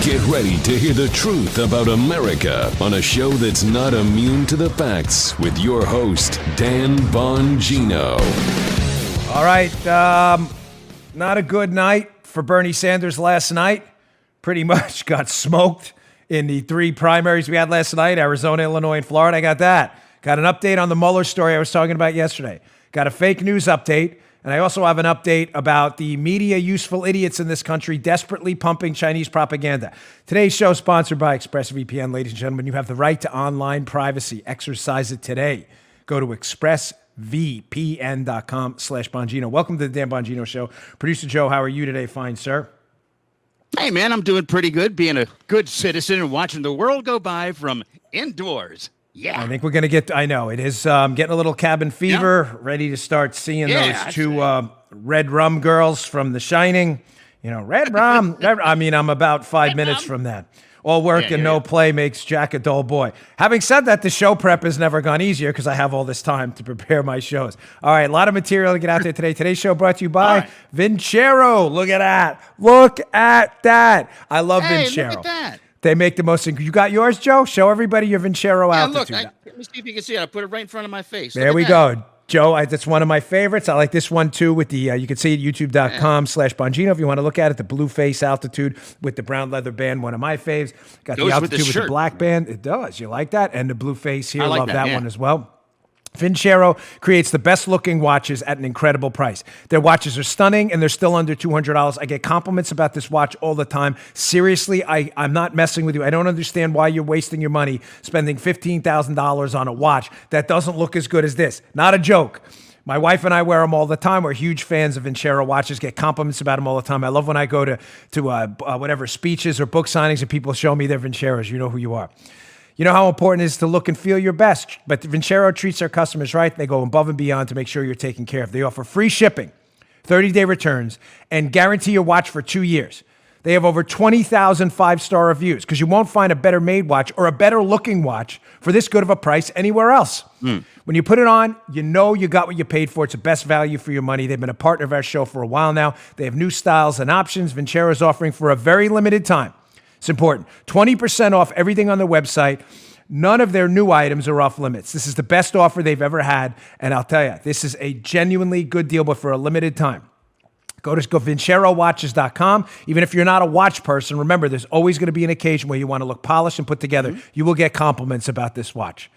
Get ready to hear the truth about America on a show that's not immune to the facts with your host, Dan Bongino. All right, not a good night for Bernie Sanders last night. Pretty much got smoked in the three primaries we had last night, Arizona, Illinois, and Florida. I got that. Got an update on the Mueller story I was talking about yesterday. Got a fake news update. And I also have an update about the media useful idiots in this country desperately pumping Chinese propaganda. Today's show is sponsored by ExpressVPN. Ladies and gentlemen, you have the right to online privacy. Exercise it today. Go to expressvpn.com/Bongino. Welcome to the Dan Bongino Show. Producer Joe, how are you today? Fine, sir. Hey, man, I'm doing pretty good, being a good citizen and watching the world go by from indoors. Yeah. I think we're going to get, I know, it is getting a little cabin fever, ready to start seeing those two red rum girls from The Shining. You know, red rum. I'm about 5 minutes from that. All work and no play makes Jack a dull boy. Having said that, the show prep has never gone easier because I have all this time to prepare my shows. All right, a lot of material to get out there today. Today's show brought to you by Vincero. Look at that. Look at that. I love Vincero. Look at that. They make the most. You got yours, Joe? Show everybody your Vincero altitude. Look, let me see if you can see it. I put it right in front of my face. There we go. Joe, that's one of my favorites. I like this one, too, with the, you can see it, youtube.com/Bongino if you want to look at it. The blue face altitude with the brown leather band, one of my faves. Got the altitude with the black band. It does. You like that? And the blue face here. I love that one as well. Vincero creates the best-looking watches at an incredible price. Their watches are stunning, and they're still under $200. I get compliments about this watch all the time. Seriously, I'm not messing with you. I don't understand why you're wasting your money spending $15,000 on a watch that doesn't look as good as this. Not a joke. My wife and I wear them all the time. We're huge fans of Vincero watches, get compliments about them all the time. I love when I go to whatever speeches or book signings and people show me their Vinceros. You know who you are. You know how important it is to look and feel your best, but Vincero treats their customers right. They go above and beyond to make sure you're taken care of. They offer free shipping, 30-day returns, and guarantee your watch for 2 years. They have over 20,000 five-star reviews because you won't find a better-made watch or a better-looking watch for this good of a price anywhere else. When you put it on, you know you got what you paid for. It's the best value for your money. They've been a partner of our show for a while now. They have new styles and options. Vincero is offering for a very limited time. It's important. 20% off everything on the website. None of their new items are off limits. This is the best offer they've ever had. And I'll tell you, this is a genuinely good deal, but for a limited time. Go VinceroWatches.com. Even if you're not a watch person, remember, there's always going to be an occasion where you want to look polished and put together. You will get compliments about this watch.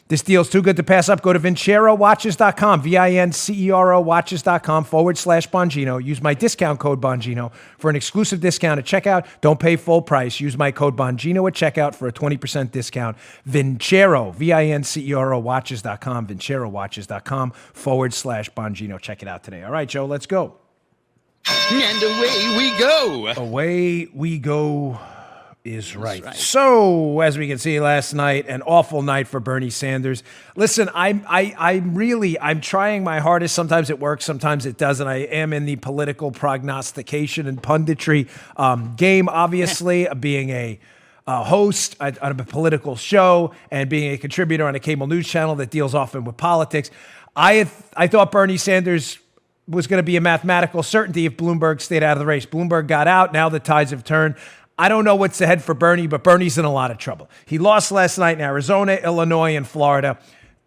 This deal's too good to pass up. Go to VinceroWatches.com, VINCERO watches.com/Bongino. Use my discount code Bongino for an exclusive discount at checkout. Don't pay full price. Use my code Bongino at checkout for a 20% discount. Vincero, VINCERO watches.com, VinceroWatches.com/Bongino. Check it out today. All right, Joe, let's go. And away we go. Away we go. Is right. So, as we can see last night, an awful night for Bernie Sanders. Listen, I'm trying my hardest. Sometimes it works, sometimes it doesn't. I am in the political prognostication and punditry game, obviously, being a host on a political show and being a contributor on a cable news channel that deals often with politics. I thought Bernie Sanders was going to be a mathematical certainty if Bloomberg stayed out of the race. Bloomberg got out. Now the tides have turned. I don't know what's ahead for Bernie, but Bernie's in a lot of trouble. He lost last night in Arizona, Illinois, and Florida.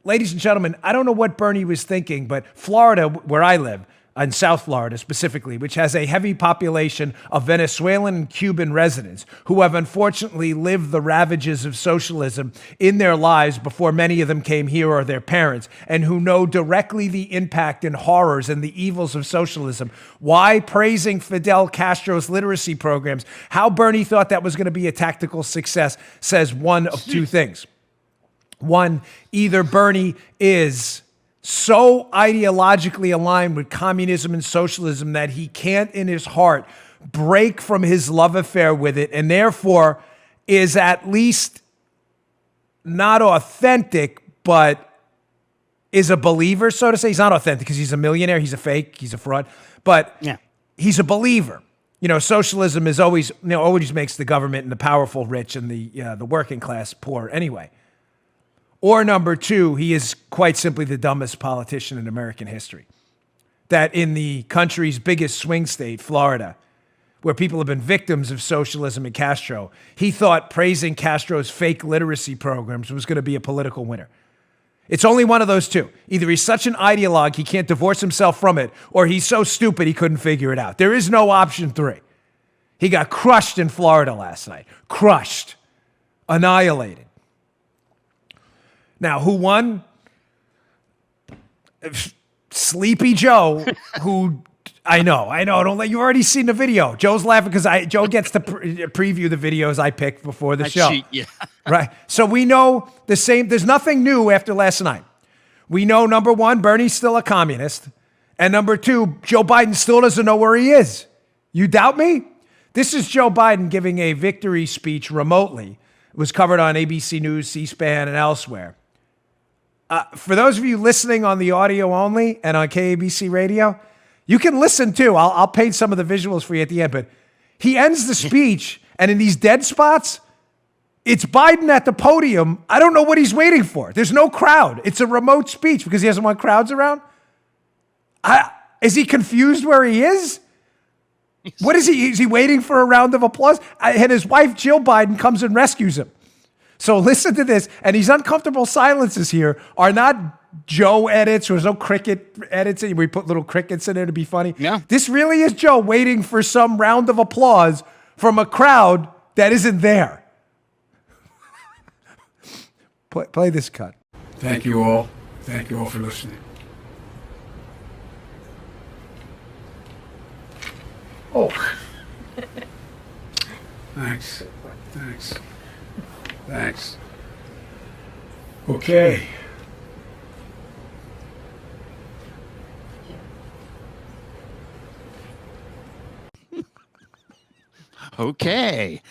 Ladies and gentlemen, I don't know what Bernie was thinking, but Florida, where I live, in South Florida specifically, which has a heavy population of Venezuelan and Cuban residents who have unfortunately lived the ravages of socialism in their lives before many of them came here or their parents, and who know directly the impact and horrors and the evils of socialism. Why praising Fidel Castro's literacy programs, how Bernie thought that was going to be a tactical success, says one of two things. One, either Bernie is so ideologically aligned with communism and socialism that he can't in his heart break from his love affair with it, and therefore is at least not authentic, but is a believer, so to say. He's not authentic because he's a millionaire, he's a fake, he's a fraud, but he's a believer. You know, socialism is always makes the government and the powerful rich and the working class poor anyway. Or number two, he is quite simply the dumbest politician in American history. That in the country's biggest swing state, Florida, where people have been victims of socialism and Castro, he thought praising Castro's fake literacy programs was going to be a political winner. It's only one of those two. Either he's such an ideologue he can't divorce himself from it, or he's so stupid he couldn't figure it out. There is no option three. He got crushed in Florida last night. Crushed. Annihilated. Now, who won? Sleepy Joe, who... I know. Don't let you already seen the video. Joe's laughing because Joe gets to preview the videos I picked before the show. Cheat, yeah. Right. So we know the same. There's nothing new after last night. We know, number one, Bernie's still a communist. And number two, Joe Biden still doesn't know where he is. You doubt me? This is Joe Biden giving a victory speech remotely. It was covered on ABC News, C-SPAN, and elsewhere. For those of you listening on the audio only and on KABC radio, you can listen too. I'll paint some of the visuals for you at the end, but he ends the speech, and in these dead spots, it's Biden at the podium. I don't know what he's waiting for. There's no crowd. It's a remote speech because he doesn't want crowds around. Is he confused where he is? What is he? Is he waiting for a round of applause? And his wife, Jill Biden, comes and rescues him. So listen to this. And these uncomfortable silences here are not Joe edits. There's no cricket edits. We put little crickets in there to be funny. Yeah. This really is Joe waiting for some round of applause from a crowd that isn't there. Play this cut. Thank you all. Thank you all for listening. Oh. Thanks. Okay. Okay.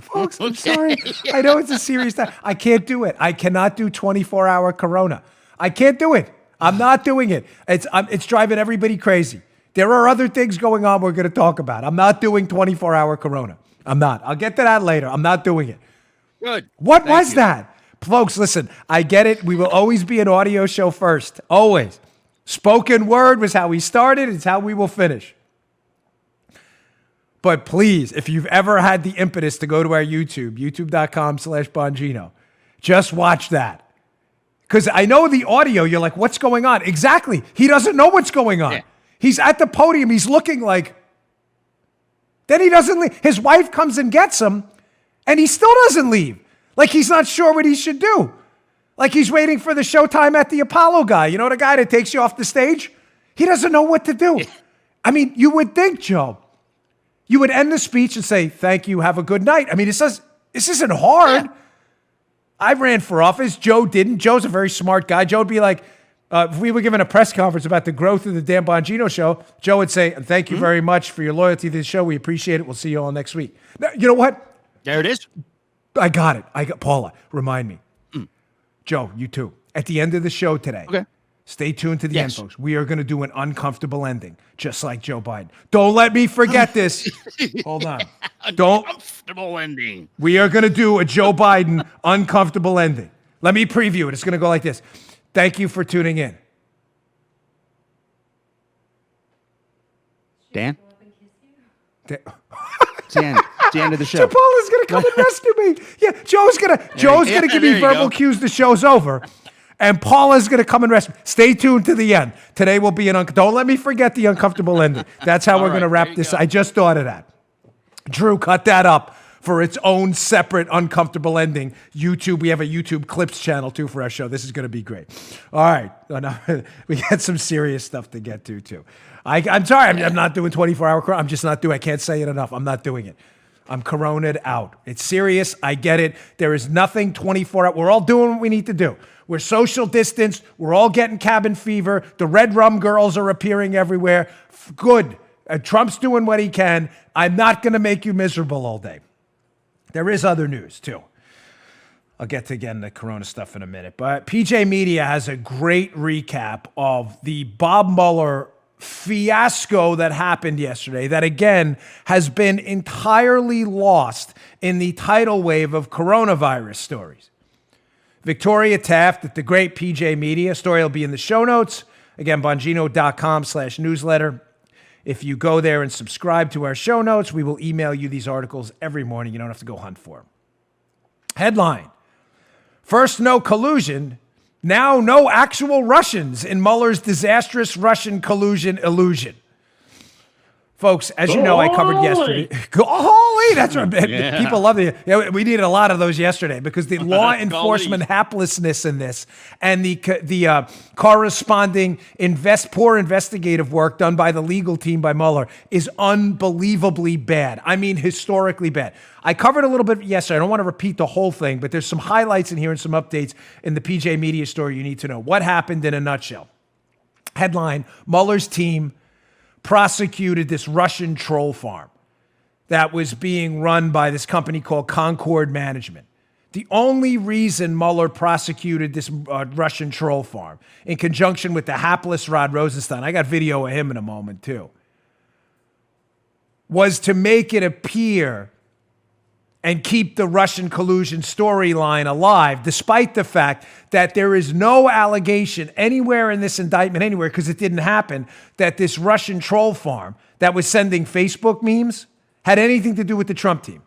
Folks, I'm sorry. I know it's a serious time. I can't do it. I cannot do 24-hour Corona. I can't do it. I'm not doing it. It's driving everybody crazy. There are other things going on we're going to talk about. I'm not doing 24-hour Corona. I'm not. I'll get to that later. I'm not doing it. Good. What was that? Folks, listen, I get it. We will always be an audio show first. Always. Spoken word was how we started. It's how we will finish. But please, if you've ever had the impetus to go to our YouTube, youtube.com/Bongino, just watch that. Because I know the audio, you're like, what's going on? Exactly. He doesn't know what's going on. Yeah. He's at the podium. He's looking like... Then he doesn't leave. His wife comes and gets him, and he still doesn't leave. Like he's not sure what he should do. Like he's waiting for the showtime at the Apollo guy. You know, the guy that takes you off the stage? He doesn't know what to do. I mean, you would think, Joe, you would end the speech and say, thank you, have a good night. I mean, this isn't hard. Yeah. I ran for office. Joe didn't. Joe's a very smart guy. Joe would be like, if we were given a press conference about the growth of the Dan Bongino show, Joe would say, thank you very much for your loyalty to the show. We appreciate it. We'll see you all next week. Now, you know what? There it is. I got it. Paula, remind me. Joe, you too. At the end of the show today, okay. Stay tuned to the end, folks. We are going to do an uncomfortable ending, just like Joe Biden. Don't let me forget this. Hold on. Uncomfortable ending. We are going to do a Joe Biden uncomfortable ending. Let me preview it. It's going to go like this. Thank you for tuning in. Dan? It's the end of the show. So Paula's going to come and rescue me. Yeah, Joe's going to give me verbal cues the show's over. And Paula's going to come and rescue. Stay tuned to the end. Today will be don't let me forget the uncomfortable ending. That's how we're going to wrap this. I just thought of that. Drew, cut that up for its own separate uncomfortable ending. YouTube, we have a YouTube clips channel too for our show. This is going to be great. All right. We got some serious stuff to get to too. I'm sorry. I'm not doing 24-hour Corona. I'm just not doing it. I can't say it enough. I'm not doing it. I'm corona'd out. It's serious. I get it. There is nothing 24 hours. We're all doing what we need to do. We're social distanced. We're all getting cabin fever. The red rum girls are appearing everywhere. Good. Trump's doing what he can. I'm not going to make you miserable all day. There is other news, too. I'll get to, again, the corona stuff in a minute. But PJ Media has a great recap of the Bob Mueller fiasco that happened yesterday that, again, has been entirely lost in the tidal wave of coronavirus stories. Victoria Taft at the great PJ Media. Story will be in the show notes. Again, Bongino.com/newsletter. If you go there and subscribe to our show notes, we will email you these articles every morning. You don't have to go hunt for them. Headline: first no collusion, now no actual Russians in Mueller's disastrous Russian collusion illusion. Folks, as you know, I covered yesterday. Holy, that's right. Yeah. People love it. Yeah, we needed a lot of those yesterday because the law enforcement haplessness in this and the corresponding poor investigative work done by the legal team by Mueller is unbelievably bad. I mean, historically bad. I covered a little bit yesterday. I don't want to repeat the whole thing, but there's some highlights in here and some updates in the PJ Media story you need to know. What happened in a nutshell? Headline: Mueller's team prosecuted this Russian troll farm that was being run by this company called Concord Management. The only reason Mueller prosecuted this Russian troll farm, in conjunction with the hapless Rod Rosenstein, I got video of him in a moment too, was to make it appear and keep the Russian collusion storyline alive, despite the fact that there is no allegation anywhere in this indictment, anywhere, because it didn't happen, that this Russian troll farm that was sending Facebook memes had anything to do with the Trump team.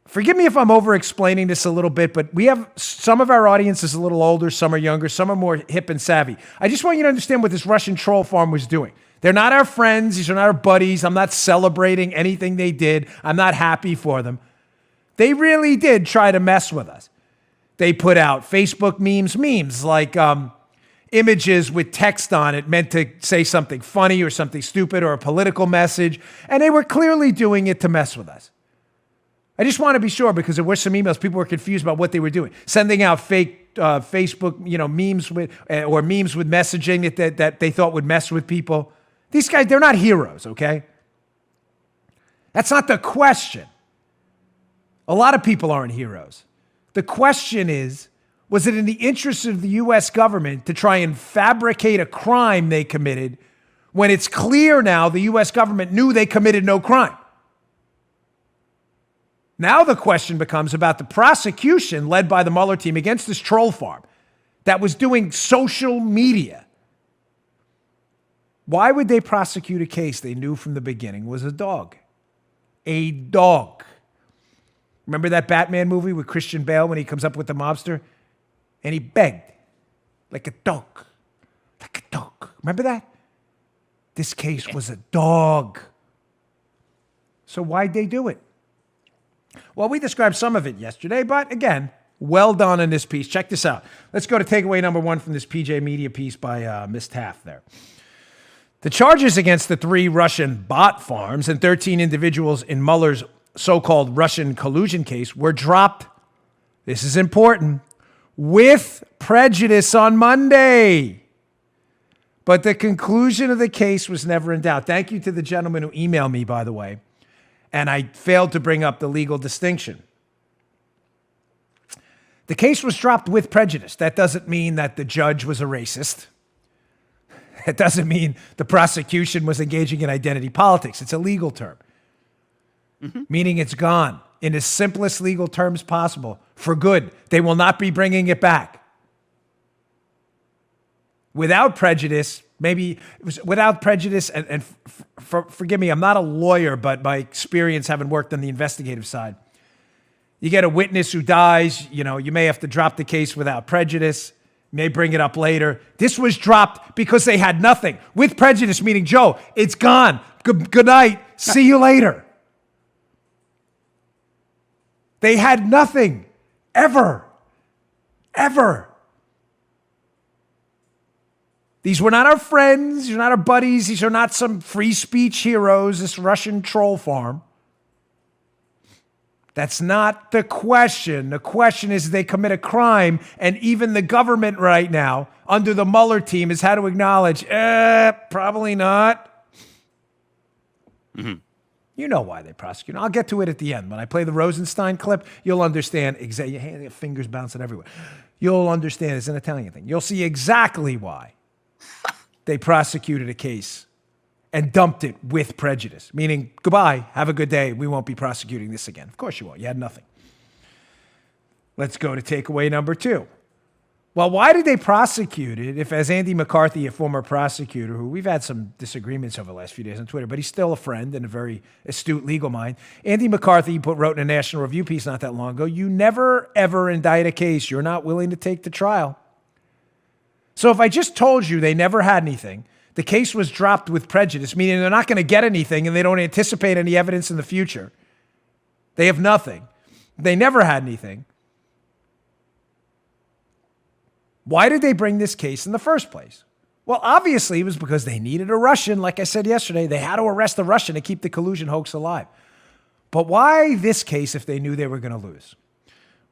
Forgive me if I'm over-explaining this a little bit, but we have some of our audience is a little older, some are younger, some are more hip and savvy. I just want you to understand what this Russian troll farm was doing. They're not our friends. These are not our buddies. I'm not celebrating anything they did. I'm not happy for them. They really did try to mess with us. They put out Facebook memes like images with text on it meant to say something funny or something stupid or a political message, and they were clearly doing it to mess with us. I just want to be sure because there were some emails. People were confused about what they were doing, sending out fake Facebook, memes with or memes with messaging that they thought would mess with people. These guys, they're not heroes, okay? That's not the question. A lot of people aren't heroes. The question is, was it in the interest of the U.S. government to try and fabricate a crime they committed when it's clear now the U.S. government knew they committed no crime? Now the question becomes about the prosecution led by the Mueller team against this troll farm that was doing social media. Why would they prosecute a case they knew from the beginning was a dog? A dog. Remember that Batman movie with Christian Bale when he comes up with the mobster? And he begged like a dog. Like a dog. Remember that? This case was a dog. So why'd they do it? Well, we described some of it yesterday, but again, well done in this piece. Check this out. Let's go to takeaway number one from this PJ Media piece by Miss Taft there. The charges against the 3 Russian bot farms and 13 individuals in Mueller's so-called Russian collusion case were dropped, this is important, with prejudice on Monday. But the conclusion of the case was never in doubt. Thank you to the gentleman who emailed me, by the way, and I failed to bring up the legal distinction. The case was dropped with prejudice. That doesn't mean that the judge was a racist. It doesn't mean the prosecution was engaging in identity politics. It's a legal term, meaning it's gone in the simplest legal terms possible for good. They will not be bringing it back. Without prejudice, maybe it was without prejudice, and forgive me, I'm not a lawyer, but my experience having worked on the investigative side, you get a witness who dies, you may have to drop the case without prejudice. May bring it up later. This was dropped because they had nothing. With prejudice, meaning, Joe, it's gone. Good night. See you later. They had nothing. Ever. Ever. These were not our friends. These are not our buddies. These are not some free speech heroes, this Russian troll farm. That's not the question. The question is, they commit a crime, and even the government right now, under the Mueller team, has had to acknowledge, probably not. Mm-hmm. You know why they prosecute. I'll get to it at the end. When I play the Rosenstein clip, you'll understand exactly. Your fingers bouncing everywhere. You'll understand. It's an Italian thing. You'll see exactly why they prosecuted a case and dumped it with prejudice, meaning, goodbye, have a good day, we won't be prosecuting this again. Of course you won't. You had nothing. Let's go to takeaway number 2. Well, why did they prosecute it if, as Andy McCarthy, a former prosecutor, who we've had some disagreements over the last few days on Twitter, but he's still a friend and a very astute legal mind. Andy McCarthy wrote in a National Review piece not that long ago, you never, ever indict a case you're not willing to take to trial. So if I just told you they never had anything, the case was dropped with prejudice, meaning they're not going to get anything and they don't anticipate any evidence in the future. They have nothing. They never had anything. Why did they bring this case in the first place? Well, obviously it was because they needed a Russian. Like I said yesterday, they had to arrest the Russian to keep the collusion hoax alive. But why this case if they knew they were going to lose?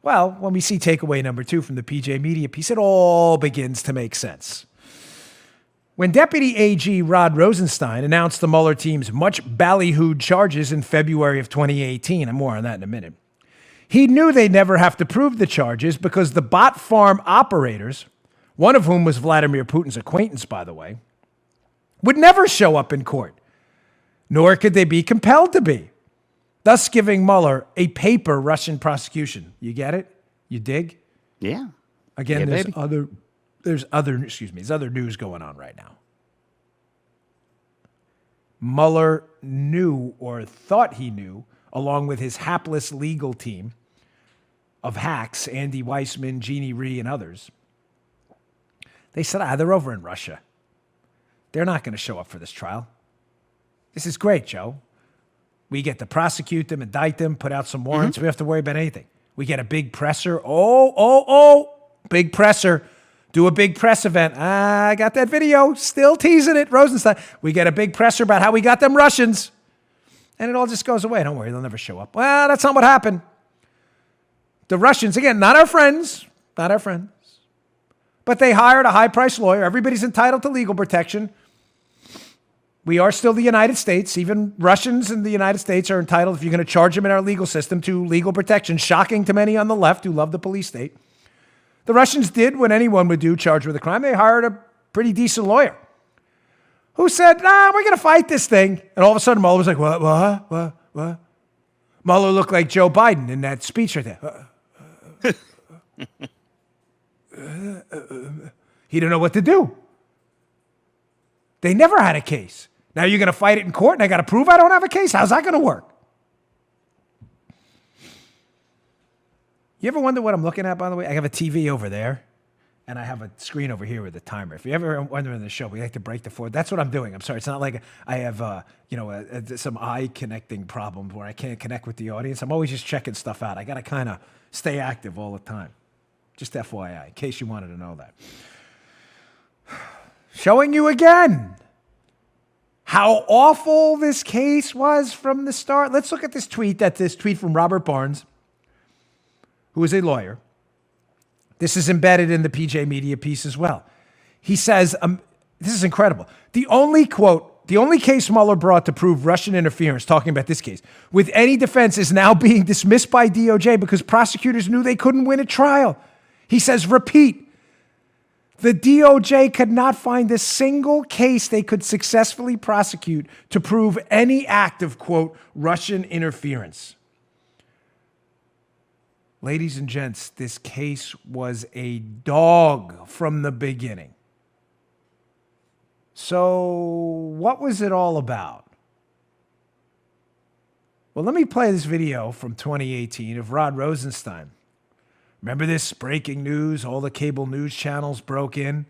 Well, when we see takeaway number 2 from the PJ Media piece, it all begins to make sense. When Deputy AG Rod Rosenstein announced the Mueller team's much ballyhooed charges in February of 2018, and more on that in a minute, he knew they'd never have to prove the charges because the bot farm operators, one of whom was Vladimir Putin's acquaintance, by the way, would never show up in court, nor could they be compelled to be, thus giving Mueller a paper Russian prosecution. You get it? You dig? Yeah. Again, Yeah, there's baby. other news going on right now. Mueller knew or thought he knew, along with his hapless legal team of hacks, Andy Weissman, Jeannie Rhee, and others. They said, they're over in Russia. They're not going to show up for this trial. This is great, Joe. We get to prosecute them, indict them, put out some warrants. We don't have to worry about anything. We get a big presser. Big presser. Do a big press event. I got that video. Still teasing it, Rosenstein. We get a big presser about how we got them Russians. And it all just goes away. Don't worry, they'll never show up. Well, that's not what happened. The Russians, again, not our friends, but they hired a high-priced lawyer. Everybody's entitled to legal protection. We are still the United States. Even Russians in the United States are entitled, if you're going to charge them in our legal system, to legal protection. Shocking to many on the left who love the police state. The Russians did what anyone would do, charged with a crime. They hired a pretty decent lawyer who said, we're going to fight this thing. And all of a sudden, Mueller was like, what? Mueller looked like Joe Biden in that speech right there. He didn't know what to do. They never had a case. Now you're going to fight it in court and I got to prove I don't have a case? How's that going to work? You ever wonder what I'm looking at, by the way? I have a TV over there and I have a screen over here with a timer. If you ever wonder in the show, we like to break the fourth. That's what I'm doing. I'm sorry. It's not like I have, some eye connecting problem where I can't connect with the audience. I'm always just checking stuff out. I got to kind of stay active all the time. Just FYI, in case you wanted to know that. Showing you again how awful this case was from the start. Let's look at this tweet from Robert Barnes, who is a lawyer. This is embedded in the PJ Media piece as well. He says, this is incredible. The only case Mueller brought to prove Russian interference, talking about this case, with any defense is now being dismissed by DOJ because prosecutors knew they couldn't win a trial. He says, repeat, the DOJ could not find a single case they could successfully prosecute to prove any act of, quote, Russian interference. Ladies and gents, this case was a dog from the beginning. So what was it all about? Well, let me play this video from 2018 of Rod Rosenstein. Remember this breaking news? All the cable news channels broke in.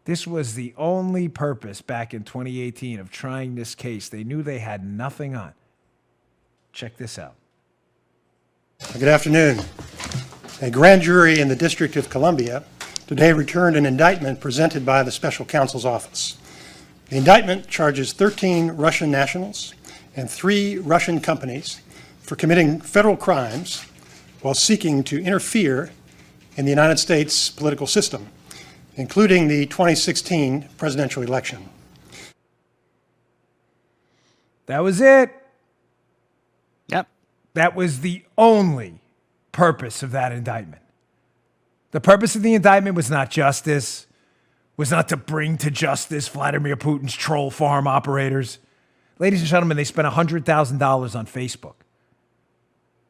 This was the only purpose back in 2018 of trying this case. They knew they had nothing on. Check this out. Good afternoon. A grand jury in the District of Columbia today returned an indictment presented by the Special Counsel's Office. The indictment charges 13 Russian nationals and 3 Russian companies for committing federal crimes while seeking to interfere in the United States political system, including the 2016 presidential election. That was it. Yep. That was the only purpose of that indictment. The purpose of the indictment was not justice, was not to bring to justice Vladimir Putin's troll farm operators. Ladies and gentlemen, they spent $100,000 on Facebook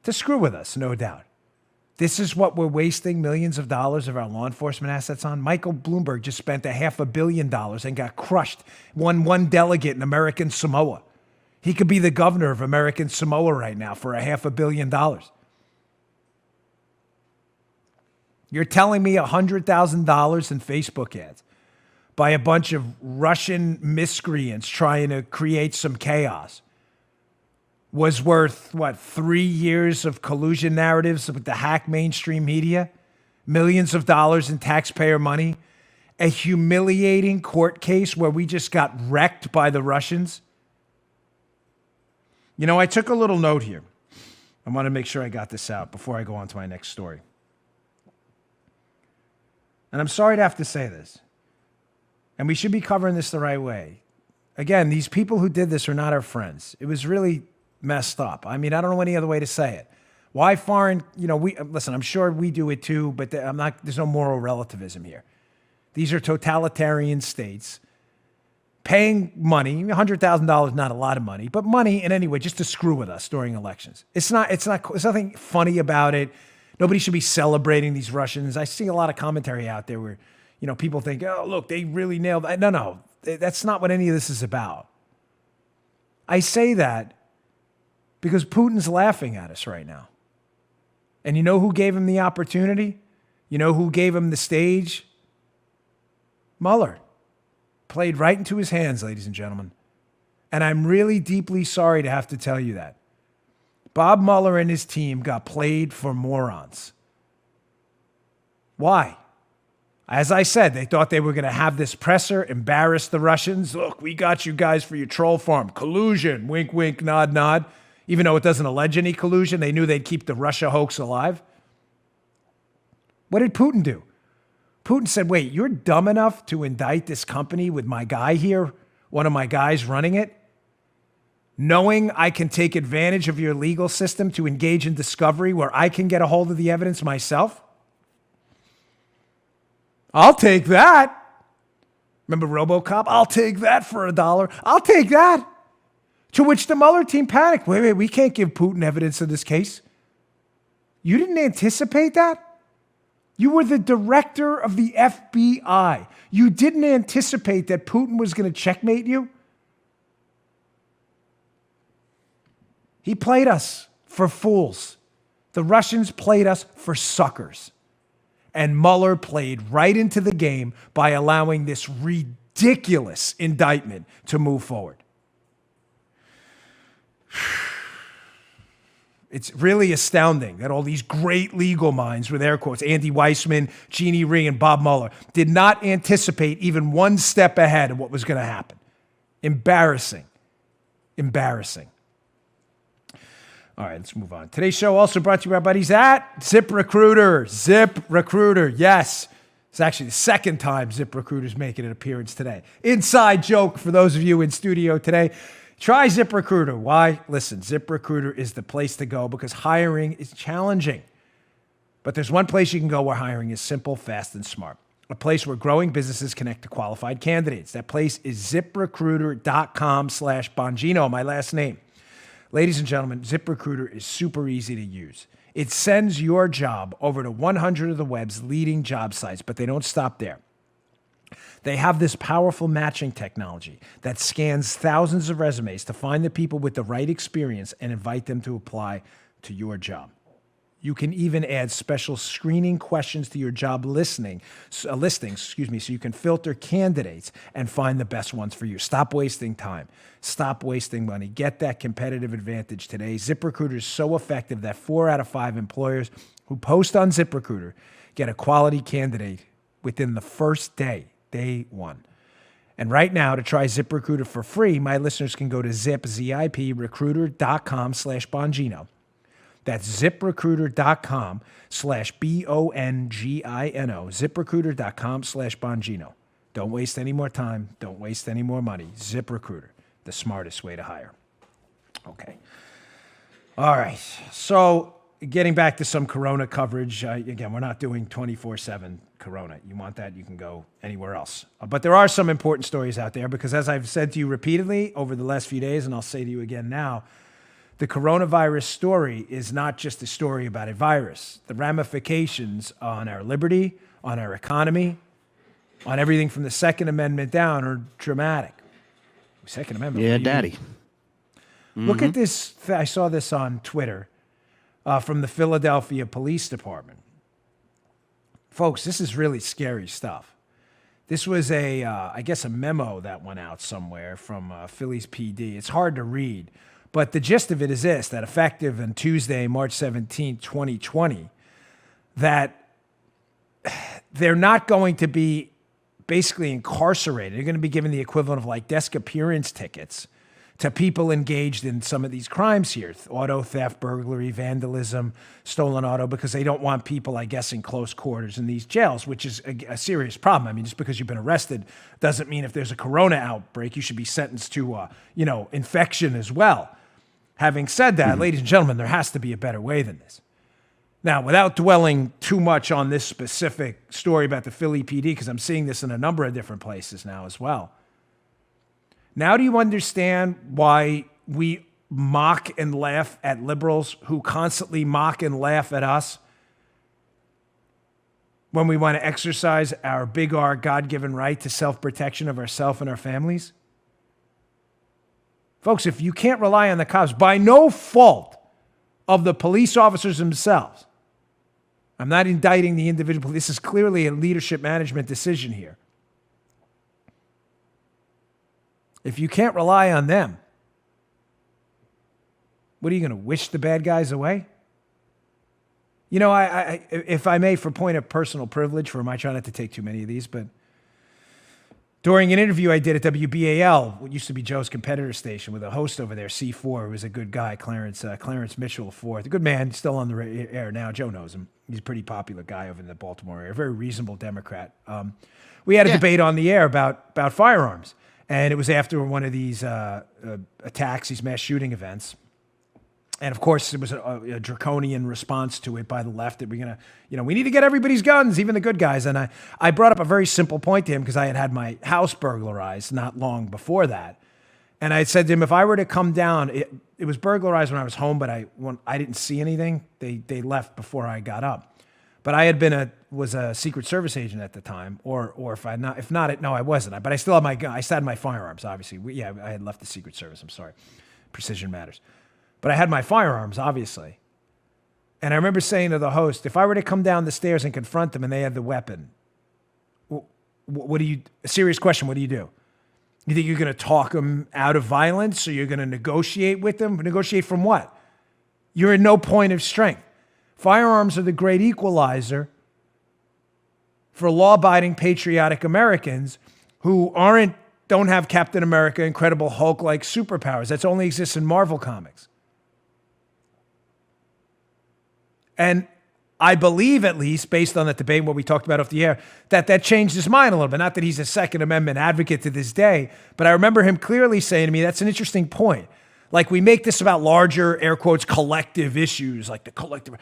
to screw with us, no doubt. This is what we're wasting millions of dollars of our law enforcement assets on. Michael Bloomberg just spent $500 million and got crushed. Won one delegate in American Samoa. He could be the governor of American Samoa right now for $500 million. You're telling me $100,000 in Facebook ads by a bunch of Russian miscreants trying to create some chaos was worth, 3 years of collusion narratives with the hack mainstream media? Millions of dollars in taxpayer money? A humiliating court case where we just got wrecked by the Russians? You know, I took a little note here. I want to make sure I got this out before I go on to my next story. And I'm sorry to have to say this. And we should be covering this the right way. Again, these people who did this are not our friends. It was really messed up. I mean, I don't know any other way to say it. Why foreign, listen, I'm sure we do it too, but there's no moral relativism here. These are totalitarian states paying money, $100,000, not a lot of money, but money in any way just to screw with us during elections. There's nothing funny about it. Nobody should be celebrating these Russians. I see a lot of commentary out there where, people think, oh, look, they really nailed it. No, that's not what any of this is about. I say that because Putin's laughing at us right now. And you know who gave him the opportunity? You know who gave him the stage? Mueller. Played right into his hands, ladies and gentlemen. And I'm really deeply sorry to have to tell you that. Bob Mueller and his team got played for morons. Why? As I said, they thought they were going to have this presser embarrass the Russians. Look, we got you guys for your troll farm. Collusion. Wink, wink, nod, nod. Even though it doesn't allege any collusion, they knew they'd keep the Russia hoax alive. What did Putin do? Putin said, wait, you're dumb enough to indict this company with my guy here, one of my guys running it, knowing I can take advantage of your legal system to engage in discovery where I can get a hold of the evidence myself? I'll take that. Remember RoboCop? I'll take that for $1. I'll take that. To which the Mueller team panicked. Wait, we can't give Putin evidence in this case. You didn't anticipate that? You were the director of the FBI. You didn't anticipate that Putin was going to checkmate you? He played us for fools. The Russians played us for suckers. And Mueller played right into the game by allowing this ridiculous indictment to move forward. It's really astounding that all these great legal minds, with air quotes, Andy Weissman, Jeannie Rhee, and Bob Mueller, did not anticipate even one step ahead of what was going to happen. Embarrassing. Embarrassing. All right, let's move on. Today's show also brought to you by our buddies at ZipRecruiter. ZipRecruiter, yes. It's actually the second time ZipRecruiter's making an appearance today. Inside joke for those of you in studio today. Try ZipRecruiter. Why? Listen, ZipRecruiter is the place to go because hiring is challenging. But there's one place you can go where hiring is simple, fast, and smart. A place where growing businesses connect to qualified candidates. That place is ZipRecruiter.com/Bongino, my last name. Ladies and gentlemen, ZipRecruiter is super easy to use. It sends your job over to 100 of the web's leading job sites, but they don't stop there. They have this powerful matching technology that scans thousands of resumes to find the people with the right experience and invite them to apply to your job. You can even add special screening questions to your job listings, so you can filter candidates and find the best ones for you. Stop wasting time. Stop wasting money. Get that competitive advantage today. ZipRecruiter is so effective that 4 out of 5 employers who post on ZipRecruiter get a quality candidate within the first day one. And right now, to try ZipRecruiter for free, my listeners can go to ZipRecruiter.com/Bongino. That's ZipRecruiter.com/BONGINO. ZipRecruiter.com/Bongino. Don't waste any more time. Don't waste any more money. ZipRecruiter, the smartest way to hire. Okay. All right. So getting back to some Corona coverage, again, we're not doing 24/7 Corona. You want that, you can go anywhere else. But there are some important stories out there because as I've said to you repeatedly over the last few days, and I'll say to you again now, The coronavirus story is not just a story about a virus. The ramifications on our liberty, on our economy, on everything from the Second Amendment down are dramatic. Second Amendment. Yeah, daddy. Look at this. I saw this on Twitter from the Philadelphia Police Department. Folks, this is really scary stuff. This was I guess a memo that went out somewhere from Philly's PD. It's hard to read, but the gist of it is this, that effective on Tuesday, March 17, 2020, that they're not going to be basically incarcerated. They're going to be given the equivalent of like desk appearance tickets to people engaged in some of these crimes here, auto theft, burglary, vandalism, stolen auto, because they don't want people, I guess, in close quarters in these jails, which is a serious problem. I mean, just because you've been arrested doesn't mean if there's a corona outbreak, you should be sentenced to, infection as well. Having said that, ladies and gentlemen, there has to be a better way than this. Now, without dwelling too much on this specific story about the Philly PD, because I'm seeing this in a number of different places now as well. Now do you understand why we mock and laugh at liberals who constantly mock and laugh at us when we want to exercise our big R God-given right to self-protection of ourselves and our families? Folks, if you can't rely on the cops, by no fault of the police officers themselves, I'm not indicting the individual. This is clearly a leadership management decision here. If you can't rely on them, what are you going to wish the bad guys away? You know, I if I may, for point of personal privilege, I try not to take too many of these, but during an interview I did at WBAL, what used to be Joe's competitor station, with a host over there, C4, who was a good guy, Clarence Mitchell IV, a good man, still on the air now. Joe knows him. He's a pretty popular guy over in the Baltimore area, a very reasonable Democrat. We had a debate on the air about firearms, and it was after one of these attacks, these mass shooting events. And of course, it was a draconian response to it by the left that we're going to, we need to get everybody's guns, even the good guys. And I brought up a very simple point to him because I had my house burglarized not long before that. And I said to him, if I were to come down, it was burglarized when I was home, but I didn't see anything. They left before I got up. But I had was a Secret Service agent at the time, or if not, I wasn't. But I still had my gun. I still had my firearms, obviously. I had left the Secret Service. I'm sorry. Precision matters. But I had my firearms, obviously. And I remember saying to the host, if I were to come down the stairs and confront them and they had the weapon, a serious question, what do? You think you're going to talk them out of violence, or you're going to negotiate with them? Negotiate from what? You're in no point of strength. Firearms are the great equalizer for law-abiding, patriotic Americans who don't have Captain America, Incredible Hulk-like superpowers. That only exists in Marvel comics. And I believe, at least, based on that debate and what we talked about off the air, that changed his mind a little bit. Not that he's a Second Amendment advocate to this day, but I remember him clearly saying to me, that's an interesting point. Like, we make this about larger, air quotes, collective issues, like the collective.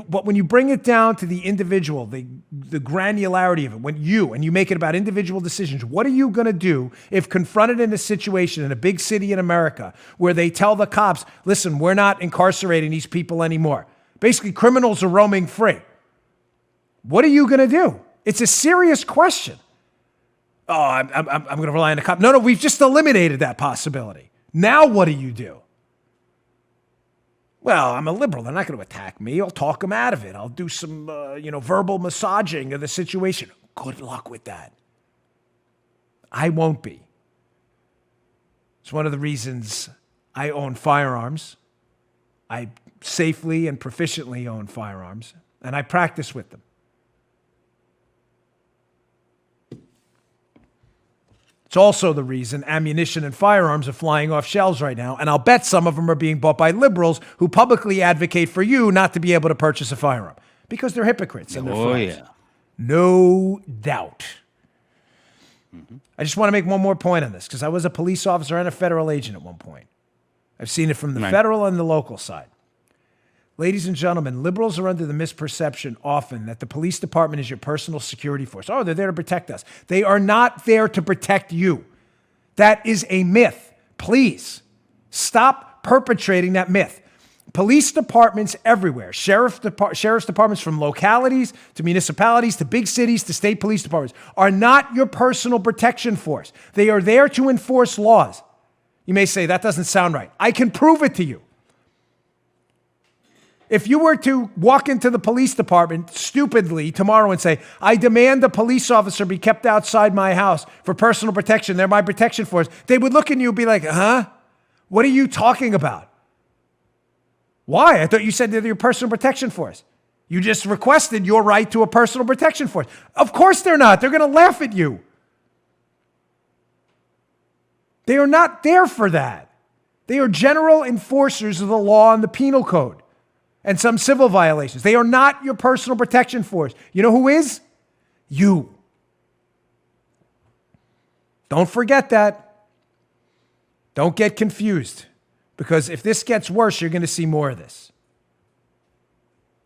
But when you bring it down to the individual, the granularity of it, you make it about individual decisions, what are you going to do if confronted in a situation in a big city in America where they tell the cops, listen, we're not incarcerating these people anymore. Basically, criminals are roaming free. What are you going to do? It's a serious question. Oh, I'm going to rely on the cop. No, we've just eliminated that possibility. Now what do you do? Well, I'm a liberal. They're not going to attack me. I'll talk them out of it. I'll do some, verbal massaging of the situation. Good luck with that. I won't be. It's one of the reasons I own firearms. I safely and proficiently own firearms, and I practice with them. It's also the reason ammunition and firearms are flying off shelves right now, and I'll bet some of them are being bought by liberals who publicly advocate for you not to be able to purchase a firearm because they're hypocrites and they're fools. Yeah. No doubt. Mm-hmm. I just want to make one more point on this because I was a police officer and a federal agent at one point. I've seen it from the federal and the local side. Ladies and gentlemen, liberals are under the misperception often that the police department is your personal security force. Oh, they're there to protect us. They are not there to protect you. That is a myth. Please stop perpetrating that myth. Police departments everywhere, sheriff's departments from localities to municipalities to big cities to state police departments are not your personal protection force. They are there to enforce laws. You may say, that doesn't sound right. I can prove it to you. If you were to walk into the police department stupidly tomorrow and say, I demand a police officer be kept outside my house for personal protection, they're my protection force, they would look at you and be like, huh? What are you talking about? Why? I thought you said they're your personal protection force. You just requested your right to a personal protection force. Of course they're not. They're going to laugh at you. They are not there for that. They are general enforcers of the law and the penal code and some civil violations. They are not your personal protection force. You know who is? You. Don't forget that. Don't get confused. Because if this gets worse, you're going to see more of this.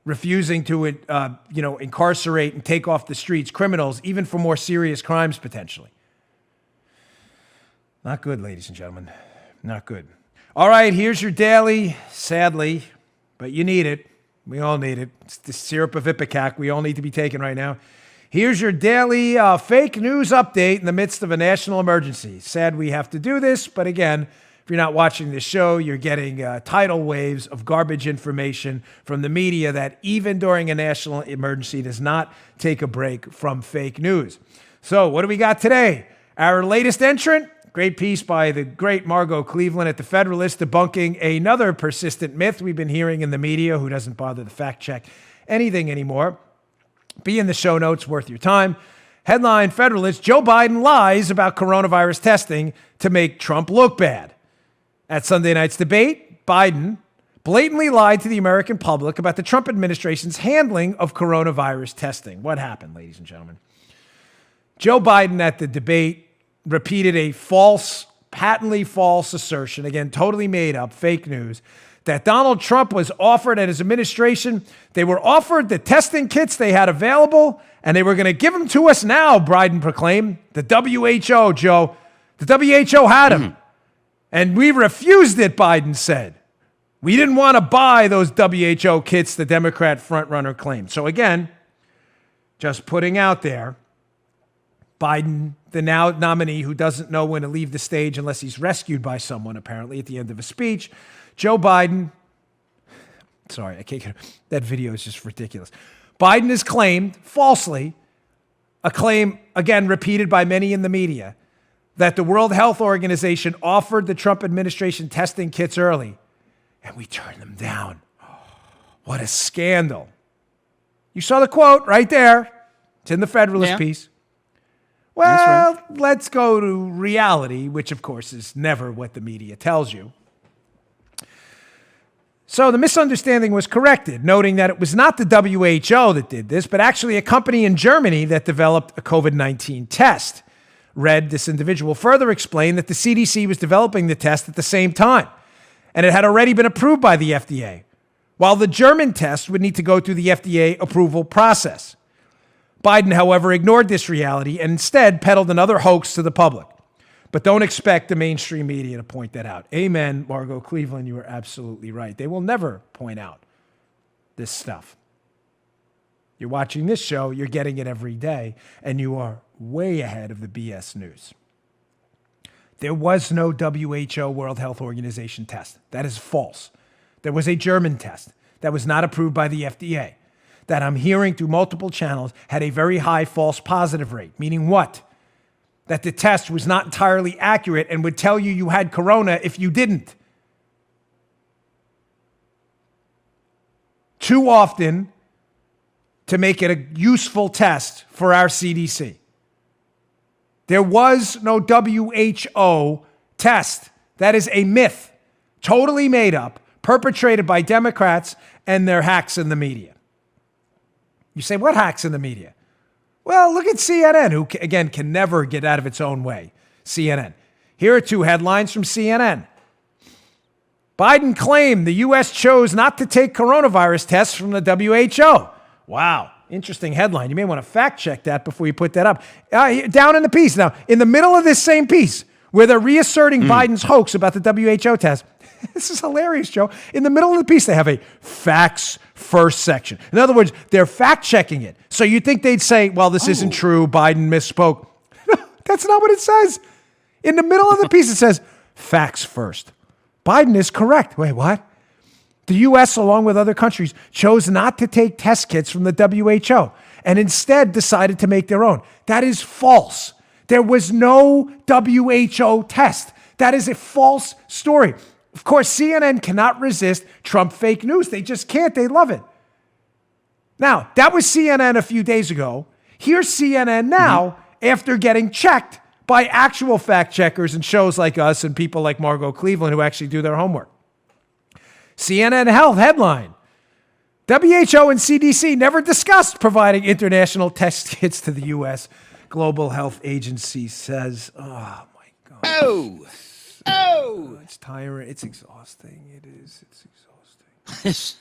Refusing to, incarcerate and take off the streets criminals, even for more serious crimes potentially. Not good, ladies and gentlemen. Not good. All right, here's your daily, sadly, but you need it. We all need it. It's the syrup of Ipecac we all need to be taking right now. Here's your daily fake news update in the midst of a national emergency. Sad we have to do this, but again, if you're not watching this show, you're getting tidal waves of garbage information from the media that even during a national emergency does not take a break from fake news. So what do we got today? Our latest entrant, great piece by the great Margot Cleveland at The Federalist, debunking another persistent myth we've been hearing in the media, who doesn't bother to fact check anything anymore. Be in the show notes, worth your time. Headline, Federalist, Joe Biden lies about coronavirus testing to make Trump look bad. At Sunday night's debate, Biden blatantly lied to the American public about the Trump administration's handling of coronavirus testing. What happened, ladies and gentlemen? Joe Biden at the debate repeated a false, patently false assertion, again, totally made up, fake news, that Donald Trump was offered at his administration. They were offered the testing kits they had available, and they were going to give them to us now, Biden proclaimed. The WHO, Joe. The WHO had them. And we refused it, Biden said. We didn't want to buy those WHO kits, the Democrat frontrunner claimed. So again, just putting out there, Biden, the now nominee who doesn't know when to leave the stage unless he's rescued by someone, apparently, at the end of a speech. Joe Biden, sorry, I can't get that video is just ridiculous. Biden has claimed, falsely, a claim, again, repeated by many in the media, that the World Health Organization offered the Trump administration testing kits early, and we turned them down. What a scandal. You saw the quote right there. It's in the Federalist piece. Well, let's go to reality, which, of course, is never what the media tells you. So the misunderstanding was corrected, noting that it was not the WHO that did this, but actually a company in Germany that developed a COVID-19 test. Read, this individual further explained that the CDC was developing the test at the same time, and it had already been approved by the FDA, while the German test would need to go through the FDA approval process. Biden, however, ignored this reality and instead peddled another hoax to the public. But don't expect the mainstream media to point that out. Amen, Margot Cleveland, you are absolutely right. They will never point out this stuff. You're watching this show, you're getting it every day, and you are way ahead of the BS news. There was no WHO, World Health Organization test. That is false. There was a German test that was not approved by the FDA, that I'm hearing through multiple channels had a very high false positive rate. Meaning what? That the test was not entirely accurate and would tell you you had corona if you didn't. Too often to make it a useful test for our CDC. There was no WHO test. That is a myth, totally made up, perpetrated by Democrats and their hacks in the media. You say, what hacks in the media? Well, look at CNN, who, again, can never get out of its own way. CNN. Here are two headlines from CNN. Biden claimed the U.S. chose not to take coronavirus tests from the WHO. Wow. Interesting headline. You may want to fact check that before you put that up. Down in the piece. Now, in the middle of this same piece, where they're reasserting Biden's hoax about the WHO test, This is hilarious, Joe. In the middle of the piece, they have a facts first section. In other words, they're fact checking it. So you think they'd say, well, this isn't true. Biden misspoke. That's not what it says. In the middle of the piece, it says facts first. Biden is correct. Wait, what? The U.S., along with other countries, chose not to take test kits from the WHO and instead decided to make their own. That is false. There was no WHO test. That is a false story. Of course, CNN cannot resist Trump fake news. They just can't. They love it. Now, that was CNN a few days ago. Here's CNN now after getting checked by actual fact checkers and shows like us and people like Margot Cleveland who actually do their homework. CNN Health headline: WHO and CDC never discussed providing international test kits to the U.S. Global Health Agency says. Oh, my God. Oh, it's tiring. It's exhausting. It is. It's exhausting.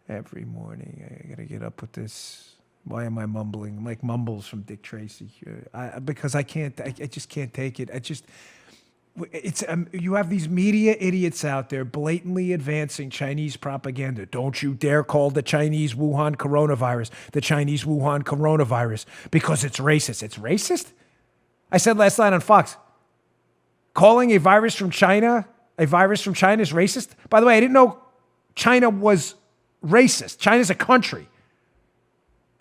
Every morning I got to get up with this. Why am I mumbling? I'm like mumbles from Dick Tracy. Because I can't. I just can't take it. You have these media idiots out there blatantly advancing Chinese propaganda. Don't you dare call the Chinese Wuhan coronavirus the Chinese Wuhan coronavirus because it's racist. It's racist? I said last night on Fox, calling a virus from China is racist. By the way, I didn't know China was racist. China's a country.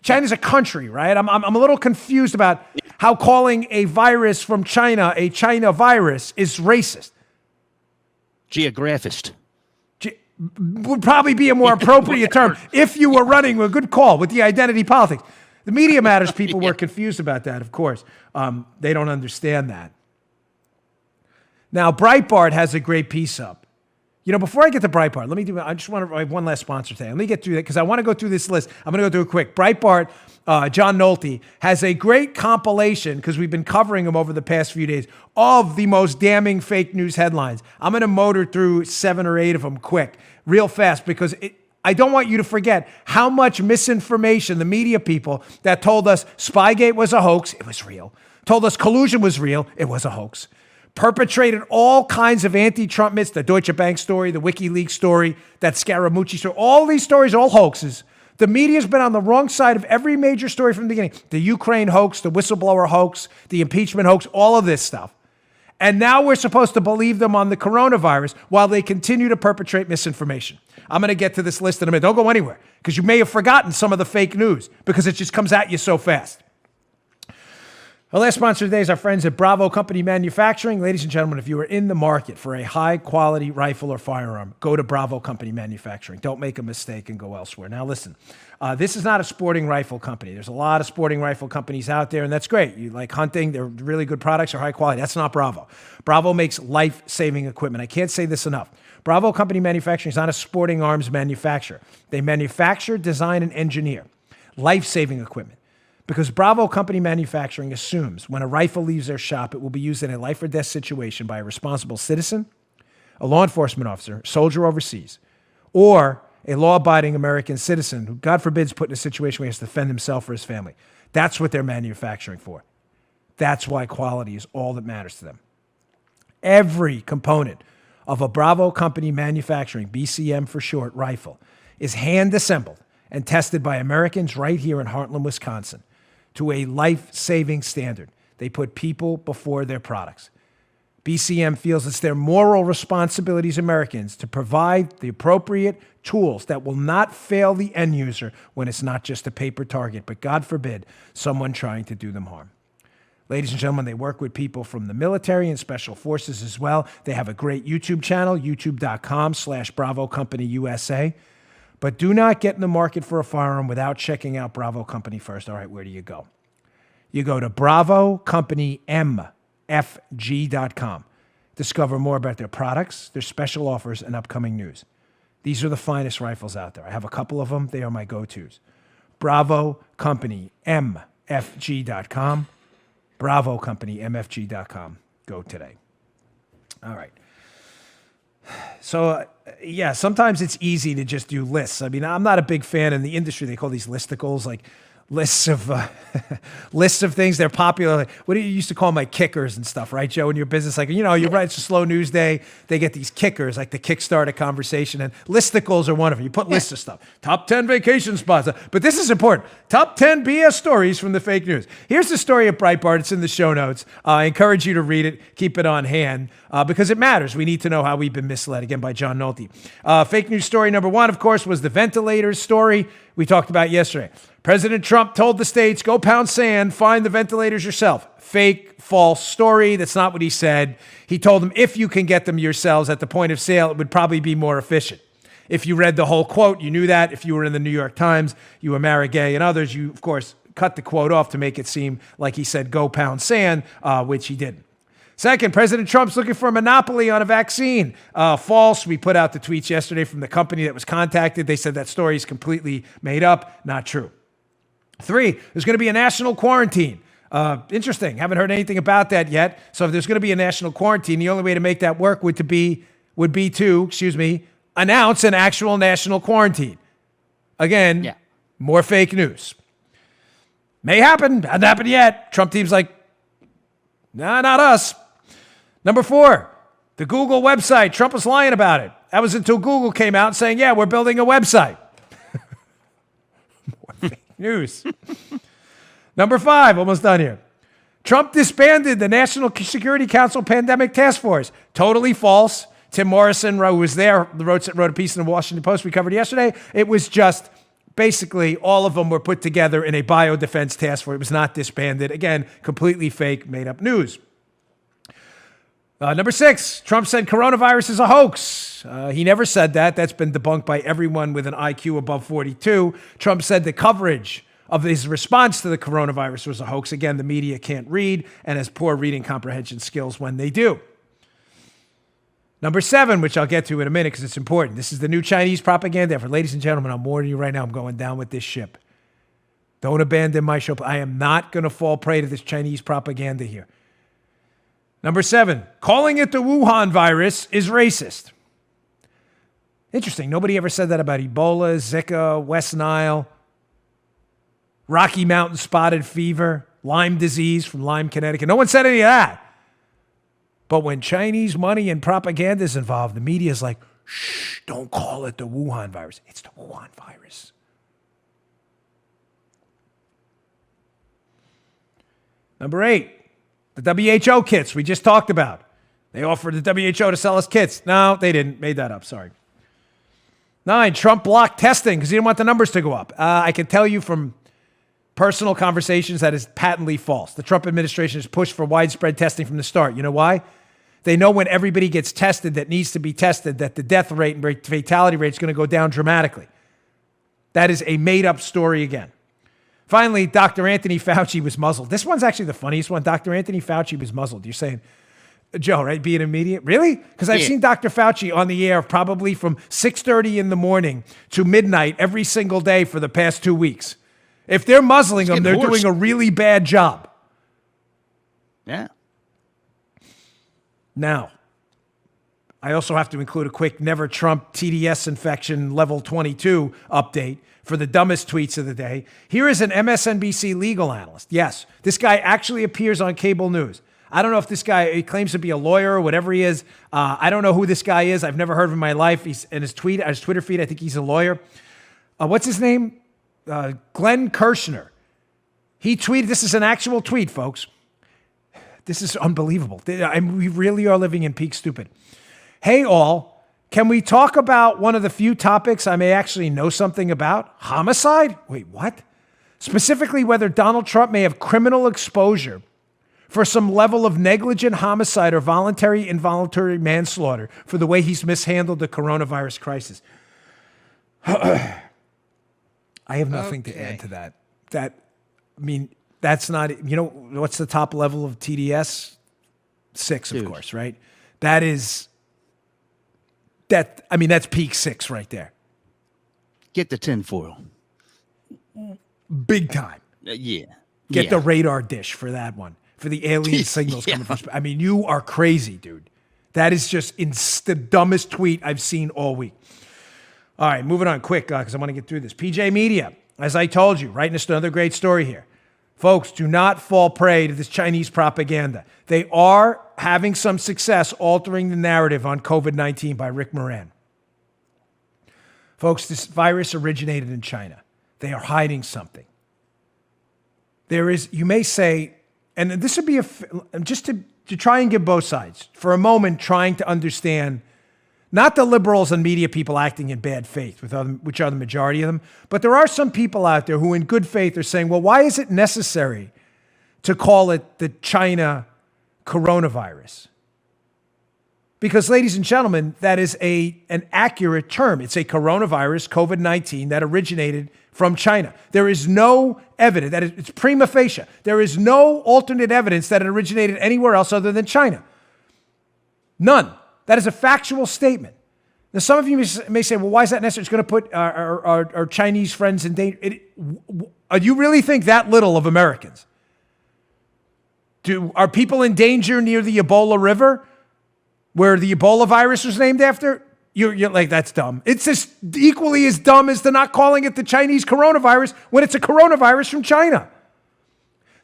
China's a country, right? I'm a little confused about how calling a virus from China a China virus is racist. Geographist. Would probably be a more appropriate term if you were running a good call with the identity politics. The Media Matters people were confused about that, of course. They don't understand that. Now, Breitbart has a great piece up. You know, before I get to Breitbart, I have one last sponsor today. Let me get through that because I want to go through this list. I'm going to go through it quick. Breitbart, John Nolte, has a great compilation, because we've been covering them over the past few days, of the most damning fake news headlines. I'm going to motor through 7 or 8 of them quick, real fast, because I don't want you to forget how much misinformation the media people that told us Spygate was a hoax, it was real. Told us collusion was real, it was a hoax. Perpetrated all kinds of anti-Trump myths, the Deutsche Bank story, the WikiLeaks story, that Scaramucci story, all these stories, all hoaxes. The media's been on the wrong side of every major story from the beginning. The Ukraine hoax, the whistleblower hoax, the impeachment hoax, all of this stuff. And now we're supposed to believe them on the coronavirus while they continue to perpetrate misinformation. I'm going to get to this list in a minute. Don't go anywhere, because you may have forgotten some of the fake news because it just comes at you so fast. Our last sponsor today is our friends at Bravo Company Manufacturing. Ladies and gentlemen, if you are in the market for a high-quality rifle or firearm, go to Bravo Company Manufacturing. Don't make a mistake and go elsewhere. Now, listen, this is not a sporting rifle company. There's a lot of sporting rifle companies out there, and that's great. You like hunting. They're really good products. They're high quality. That's not Bravo. Bravo makes life-saving equipment. I can't say this enough. Bravo Company Manufacturing is not a sporting arms manufacturer. They manufacture, design, and engineer life-saving equipment. Because Bravo Company Manufacturing assumes when a rifle leaves their shop, it will be used in a life or death situation by a responsible citizen, a law enforcement officer, soldier overseas, or a law-abiding American citizen who, God forbid, is put in a situation where he has to defend himself or his family. That's what they're manufacturing for. That's why quality is all that matters to them. Every component of a Bravo Company Manufacturing, BCM for short, rifle is hand-assembled and tested by Americans right here in Heartland, Wisconsin, to a life-saving standard. They put people before their products. BCM feels it's their moral responsibility as Americans to provide the appropriate tools that will not fail the end user when it's not just a paper target, but God forbid, someone trying to do them harm. Ladies and gentlemen, they work with people from the military and special forces as well. They have a great YouTube channel, youtube.com/Bravo Company USA. But do not get in the market for a firearm without checking out Bravo Company first. All right, where do you go? You go to BravoCompanyMFG.com. Discover more about their products, their special offers, and upcoming news. These are the finest rifles out there. I have a couple of them. They are my go-tos. BravoCompanyMFG.com. BravoCompanyMFG.com. Go today. All right. So, sometimes it's easy to just do lists. I mean, I'm not a big fan in the industry. They call these listicles, like lists of lists of things. They're popular. Like, what do you used to call my kickers and stuff, right, Joe? In your business, like, you're right. It's a slow news day. They get these kickers, like the Kickstarter conversation, and listicles are one of them. You put lists of stuff. Top 10 vacation spots. But this is important. Top 10 BS stories from the fake news. Here's the story of Breitbart. It's in the show notes. I encourage you to read it. Keep it on hand because it matters. We need to know how we've been misled. Again, by John Nolte. Fake news story number one, of course, was the ventilators story we talked about yesterday. President Trump told the states, go pound sand, find the ventilators yourself. Fake, false story. That's not what he said. He told them, if you can get them yourselves at the point of sale, it would probably be more efficient. If you read the whole quote, you knew that. If you were in the New York Times, you were Marigay and others, you, of course, cut the quote off to make it seem like he said, go pound sand, which he didn't. Second, President Trump's looking for a monopoly on a vaccine. False. We put out the tweets yesterday from the company that was contacted. They said that story is completely made up. Not true. Three, there's going to be a national quarantine. Interesting. Haven't heard anything about that yet. So if there's going to be a national quarantine, the only way to make that work would be to announce an actual national quarantine. Again, More fake news. May happen. Hasn't happened yet. Trump team's like, nah, not us. Number four, the Google website. Trump was lying about it. That was until Google came out saying, yeah, we're building a website. More fake news. Number five, almost done here. Trump disbanded the National Security Council Pandemic Task Force. Totally false. Tim Morrison, who was there, wrote a piece in the Washington Post we covered yesterday. It was just basically all of them were put together in a biodefense task force. It was not disbanded. Again, completely fake, made up news. Number six, Trump said coronavirus is a hoax. He never said that. That's been debunked by everyone with an IQ above 42. Trump said the coverage of his response to the coronavirus was a hoax. Again, the media can't read and has poor reading comprehension skills when they do. Number seven, which I'll get to in a minute because it's important. This is the new Chinese propaganda effort. Ladies and gentlemen, I'm warning you right now, I'm going down with this ship. Don't abandon my show. I am not going to fall prey to this Chinese propaganda here. Number seven, calling it the Wuhan virus is racist. Interesting. Nobody ever said that about Ebola, Zika, West Nile, Rocky Mountain spotted fever, Lyme disease from Lyme, Connecticut. No one said any of that. But when Chinese money and propaganda is involved, the media is like, shh, don't call it the Wuhan virus. It's the Wuhan virus. Number eight, the WHO kits we just talked about. They offered the WHO to sell us kits. No, they didn't. Made that up. Sorry. 9, Trump blocked testing because he didn't want the numbers to go up. I can tell you from personal conversations that is patently false. The Trump administration has pushed for widespread testing from the start. You know why? They know when everybody gets tested that needs to be tested, that the death rate and fatality rate is going to go down dramatically. That is a made-up story again. Finally, Dr. Anthony Fauci was muzzled. This one's actually the funniest one. Dr. Anthony Fauci was muzzled. You're saying, Joe, right? Being immediate? Really? Because I've seen Dr. Fauci on the air probably from 6:30 in the morning to midnight every single day for the past 2 weeks. If they're muzzling him, they're doing a really bad job. Yeah. Now, I also have to include a quick Never Trump TDS infection level 22 update for the dumbest tweets of the day. Here is an MSNBC legal analyst. Yes, this guy actually appears on cable news. I don't know if this guy, he claims to be a lawyer or whatever he is. I don't know who this guy is. I've never heard of him in my life. He's in his Twitter feed, I think he's a lawyer. What's his name? Glenn Kirshner. He tweeted, this is an actual tweet, folks. This is unbelievable. We really are living in peak stupid. Hey all, can we talk about one of the few topics I may actually know something about? Homicide? Wait, what? Specifically, whether Donald Trump may have criminal exposure for some level of negligent homicide or voluntary involuntary manslaughter for the way he's mishandled the coronavirus crisis. I have nothing to add to that. That's not, what's the top level of TDS? 6, of course, right? That's peak 6 right there. Get the tinfoil. Big time. Yeah. Get the radar dish for that one, for the alien signals coming from space. You are crazy, dude. That is just the dumbest tweet I've seen all week. All right, moving on quick because I want to get through this. PJ Media. as I told you, writing us another great story here. Folks, do not fall prey to this Chinese propaganda. They are having some success altering the narrative on COVID-19 by Rick Moran. Folks, this virus originated in China. They are hiding something. There is, you may say, and this would be just to try and give both sides, for a moment trying to understand not the liberals and media people acting in bad faith, which are the majority of them, but there are some people out there who in good faith are saying, well, why is it necessary to call it the China coronavirus? Because, ladies and gentlemen, that is an accurate term. It's a coronavirus, COVID-19, that originated from China. There is no evidence, it's prima facie. There is no alternate evidence that it originated anywhere else other than China. None. That is a factual statement. Now, some of you may say, well, why is that necessary? It's going to put our Chinese friends in danger. Do you really think that little of Americans? Are people in danger near the Ebola River, where the Ebola virus was named after? You're like, that's dumb. It's just equally as dumb as the not calling it the Chinese coronavirus when it's a coronavirus from China.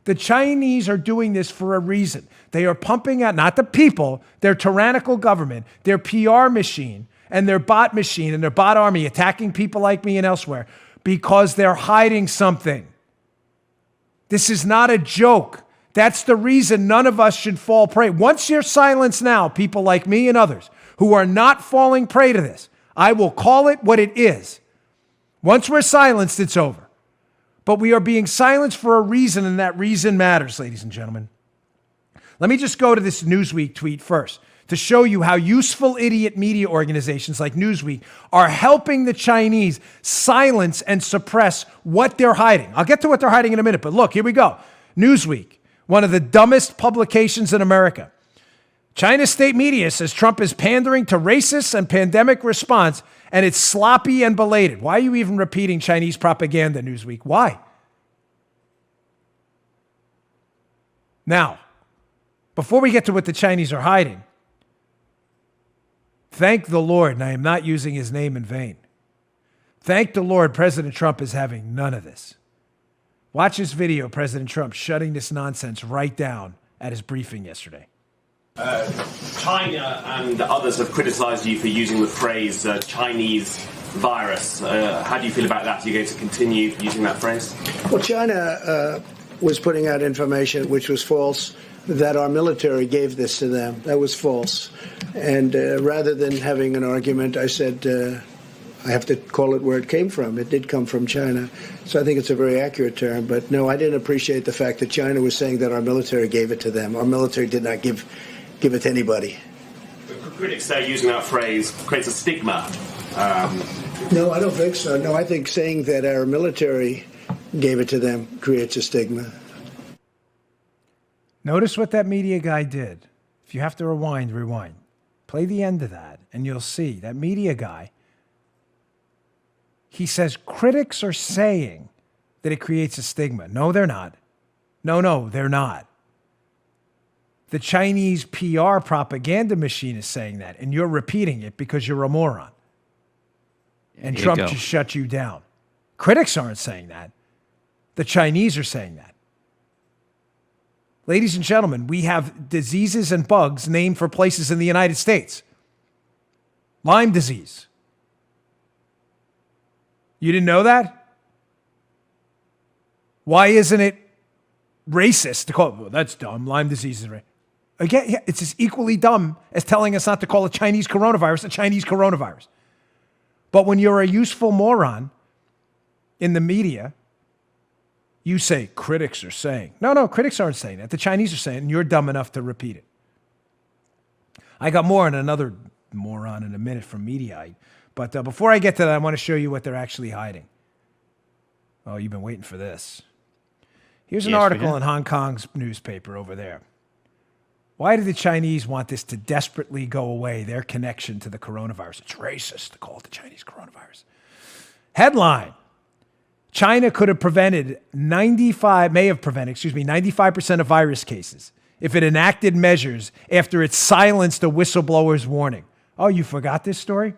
The Chinese are doing this for a reason. They are pumping out, not the people, their tyrannical government, their PR machine, and their bot machine, and their bot army attacking people like me and elsewhere because they're hiding something. This is not a joke. That's the reason none of us should fall prey. Once you're silenced now, people like me and others who are not falling prey to this, I will call it what it is. Once we're silenced, it's over. But we are being silenced for a reason, and that reason matters, ladies and gentlemen. Let me just go to this Newsweek tweet first to show you how useful idiot media organizations like Newsweek are helping the Chinese silence and suppress what they're hiding. I'll get to what they're hiding in a minute, but look, here we go. Newsweek, one of the dumbest publications in America. China's state media says Trump is pandering to racists and pandemic response, and it's sloppy and belated. Why are you even repeating Chinese propaganda, Newsweek? Why? Now, before we get to what the Chinese are hiding, thank the Lord, and I am not using his name in vain. Thank the Lord President Trump is having none of this. Watch this video, President Trump shutting this nonsense right down at his briefing yesterday. China and others have criticized you for using the phrase Chinese virus. How do you feel about that? Are you going to continue using that phrase? Well, China was putting out information which was false, that our military gave this to them. That was false. And rather than having an argument, I said, I have to call it where it came from. It did come from China. So I think it's a very accurate term. But no, I didn't appreciate the fact that China was saying that our military gave it to them. Our military did not give it to anybody. Critics say using that phrase creates a stigma. No, I don't think so. No, I think saying that our military gave it to them creates a stigma. Notice what that media guy did. If you have to rewind. Play the end of that, and you'll see that media guy, he says critics are saying that it creates a stigma. No, they're not. No, they're not. The Chinese PR propaganda machine is saying that, and you're repeating it because you're a moron. And Trump just shut you down. Critics aren't saying that. The Chinese are saying that. Ladies and gentlemen, we have diseases and bugs named for places in the United States. Lyme disease. You didn't know that? Why isn't it racist to call it? Well, that's dumb. Lyme disease is racist. Again, yeah, it's as equally dumb as telling us not to call a Chinese coronavirus a Chinese coronavirus. But when you're a useful moron in the media, you say critics are saying. No, critics aren't saying that. The Chinese are saying, and you're dumb enough to repeat it. I got more on another moron in a minute from media. But before I get to that, I want to show you what they're actually hiding. Oh, you've been waiting for this. Here's an article in Hong Kong's newspaper over there. Why do the Chinese want this to desperately go away, their connection to the coronavirus? It's racist to call it the Chinese coronavirus. Headline: China could have prevented 95% of virus cases if it enacted measures after it silenced a whistleblower's warning. Oh, you forgot this story?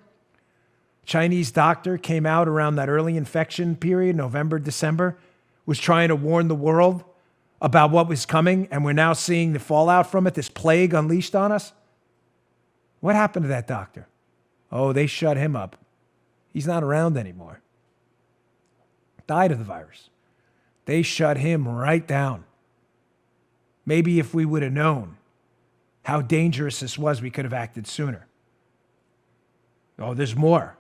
Chinese doctor came out around that early infection period, November, December, was trying to warn the world about what was coming, and we're now seeing the fallout from it, this plague unleashed on us. What happened to that doctor? Oh, they shut him up. He's not around anymore. Died of the virus. They shut him right down. Maybe if we would have known how dangerous this was, we could have acted sooner. Oh, there's more.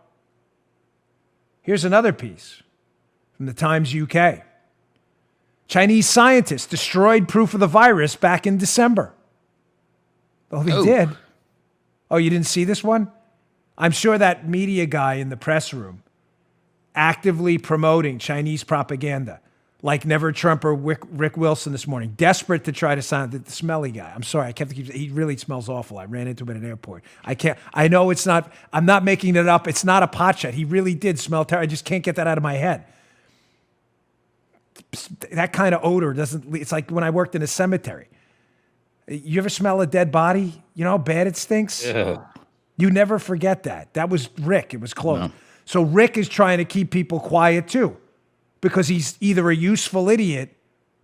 Here's another piece from the Times UK. Chinese scientists destroyed proof of the virus back in December. Oh, they did? Oh, you didn't see this one? I'm sure that media guy in the press room actively promoting Chinese propaganda, like Never Trumper Rick Wilson this morning, desperate to try to sound the smelly guy. I'm sorry, he really smells awful. I ran into him at an airport. I know it's not, I'm not making it up. It's not a pot shot. He really did smell terrible. I just can't get that out of my head. That kind of odor it's like when I worked in a cemetery. You ever smell a dead body? You know how bad it stinks? Yeah. You never forget that. That was Rick. It was close. No. So Rick is trying to keep people quiet too, because he's either a useful idiot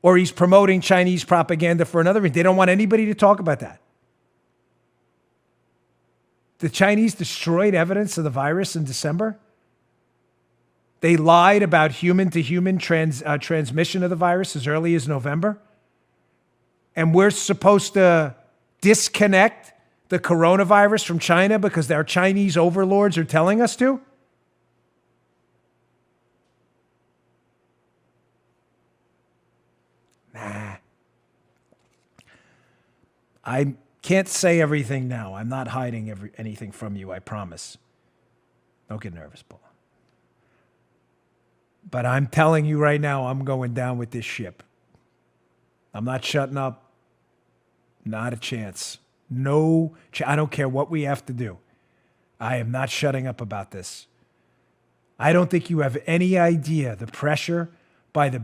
or he's promoting Chinese propaganda for another reason. They don't want anybody to talk about that. The Chinese destroyed evidence of the virus in December. They lied about human-to-human transmission of the virus as early as November. And we're supposed to disconnect the coronavirus from China because our Chinese overlords are telling us to? Nah. I can't say everything now. I'm not hiding anything from you, I promise. Don't get nervous, Paul. But I'm telling you right now, I'm going down with this ship. I'm not shutting up. Not a chance. No, I don't care what we have to do. I am not shutting up about this. I don't think you have any idea the pressure by the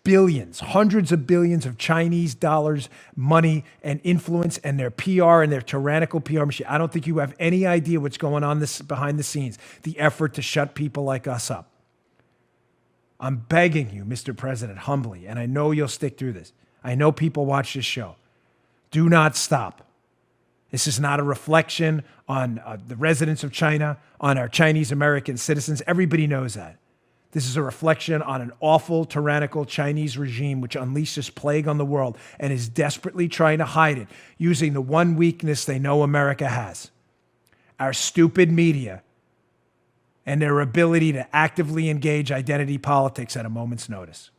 billions, hundreds of billions of Chinese dollars, money, and influence, and their PR and their tyrannical PR machine. I don't think you have any idea what's going on behind the scenes, the effort to shut people like us up. I'm begging you, Mr. President, humbly, and I know you'll stick through this. I know people watch this show. Do not stop. This is not a reflection on the residents of China, on our Chinese American citizens. Everybody knows that. This is a reflection on an awful, tyrannical Chinese regime which unleashed this plague on the world and is desperately trying to hide it using the one weakness they know America has: our stupid media and their ability to actively engage identity politics at a moment's notice.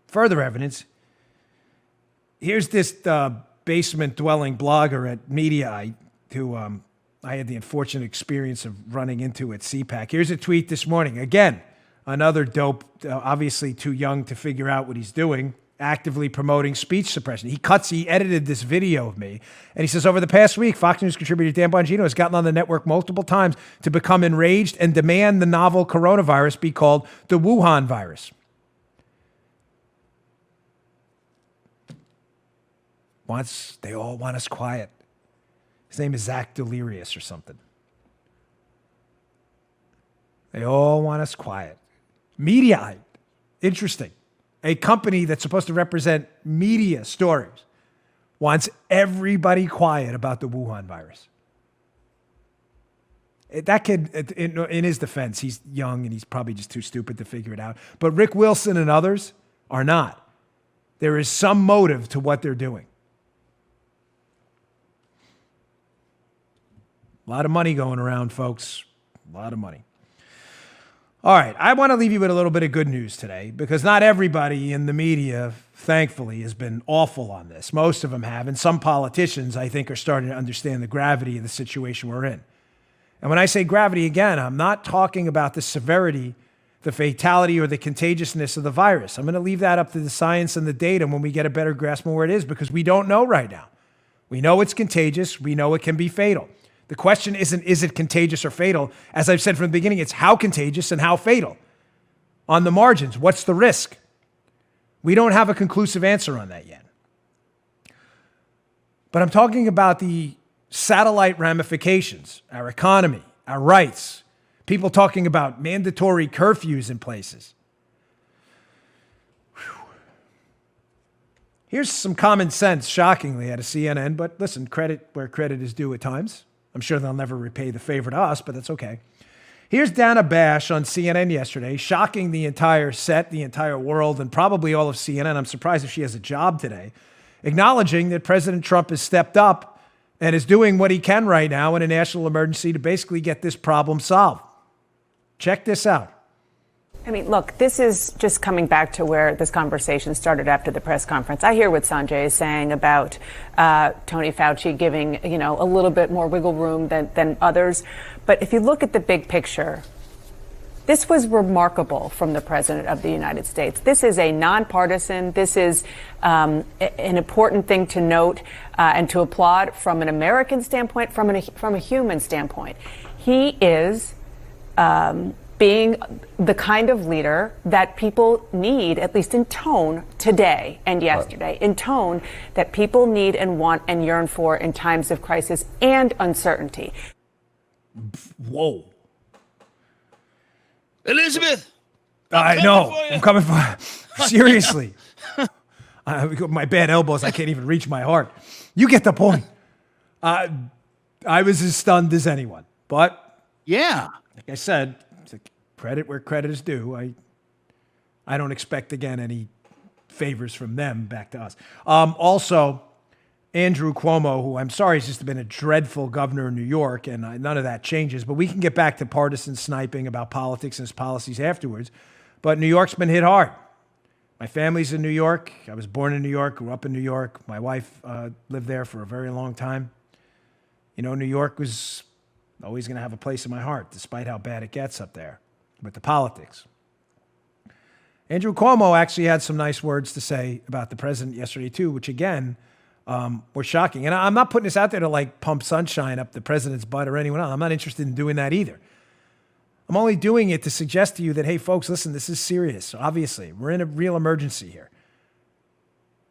Further evidence, here's this basement-dwelling blogger at Mediaite who I had the unfortunate experience of running into at CPAC. Here's a tweet this morning. Again, another dope, obviously too young to figure out what he's doing, actively promoting speech suppression. He edited this video of me, and he says, over the past week, Fox News contributor Dan Bongino has gotten on the network multiple times to become enraged and demand the novel coronavirus be called the Wuhan virus. They all want us quiet. His name is Zach Delirious or something. They all want us quiet. Mediaite, interesting. A company that's supposed to represent media stories wants everybody quiet about the Wuhan virus. That kid, in his defense, he's young and he's probably just too stupid to figure it out. But Rick Wilson and others are not. There is some motive to what they're doing. A lot of money going around, folks. A lot of money. All right, I want to leave you with a little bit of good news today, because not everybody in the media, thankfully, has been awful on this. Most of them have, and some politicians, I think, are starting to understand the gravity of the situation we're in. And when I say gravity, again, I'm not talking about the severity, the fatality, or the contagiousness of the virus. I'm going to leave that up to the science and the data when we get a better grasp on where it is, because we don't know right now. We know it's contagious. We know it can be fatal. The question isn't, is it contagious or fatal? As I've said from the beginning, it's how contagious and how fatal. On the margins, what's the risk? We don't have a conclusive answer on that yet. But I'm talking about the satellite ramifications, our economy, our rights, people talking about mandatory curfews in places. Whew. Here's some common sense, shockingly, out of CNN, but listen, credit where credit is due at times. I'm sure they'll never repay the favor to us, but that's okay. Here's Dana Bash on CNN yesterday, shocking the entire set, the entire world, and probably all of CNN. I'm surprised if she has a job today, acknowledging that President Trump has stepped up and is doing what he can right now in a national emergency to basically get this problem solved. Check this out. I mean, look, this is just coming back to where this conversation started after the press conference. I hear what Sanjay is saying about Tony Fauci giving, a little bit more wiggle room than others. But if you look at the big picture, this was remarkable from the President of the United States. This is a nonpartisan. This is an important thing to note and to applaud from an American standpoint, from a human standpoint. He is being the kind of leader that people need, at least in tone today and yesterday, in tone that people need and want and yearn for in times of crisis and uncertainty. Whoa. Elizabeth! I know. I'm coming for seriously. My bad elbows, I can't even reach my heart. You get the point. I was as stunned as anyone. But, Yeah. like I said, credit where credit is due. I don't expect, again, any favors from them back to us. Also, Andrew Cuomo, who I'm sorry has just been a dreadful governor in New York, and none of that changes, but we can get back to partisan sniping about politics and his policies afterwards. But New York's been hit hard. My family's in New York. I was born in New York, grew up in New York. My wife lived there for a very long time. New York was always going to have a place in my heart, despite how bad it gets up there with the politics. Andrew Cuomo actually had some nice words to say about the president yesterday, too, which, again, were shocking. And I'm not putting this out there to, pump sunshine up the president's butt or anyone else. I'm not interested in doing that either. I'm only doing it to suggest to you that, hey, folks, listen, this is serious. Obviously, we're in a real emergency here.